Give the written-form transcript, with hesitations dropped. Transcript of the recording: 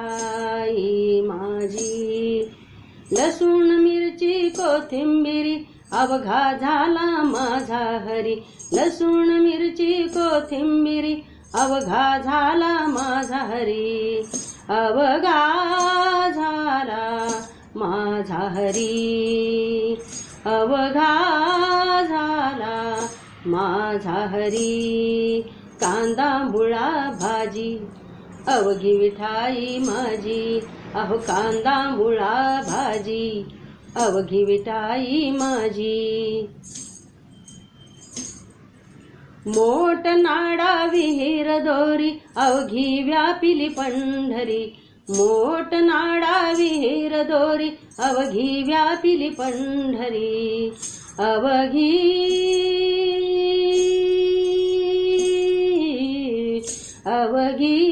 विठाई माझी. लसूण मिरची कोथिंबिरी अवघा झाला माझा हरी. लसूण मिरची कोथिंबिरी अवघा झाला माझा हरी. अवघा झाला माझा हरी. अवघा झाला माझा हरी. कांदा मुळा भाजी अवघी विठाई माझी. अहो कांदा मुळा भाजी अवघी विठाई माझी. मोठ नाडा विहीर दोरी अवघी व्यापिली पंढरी. मोठ नाडा विहीर दोरी अवघी व्यापिली पंढरी. अवघी अवघी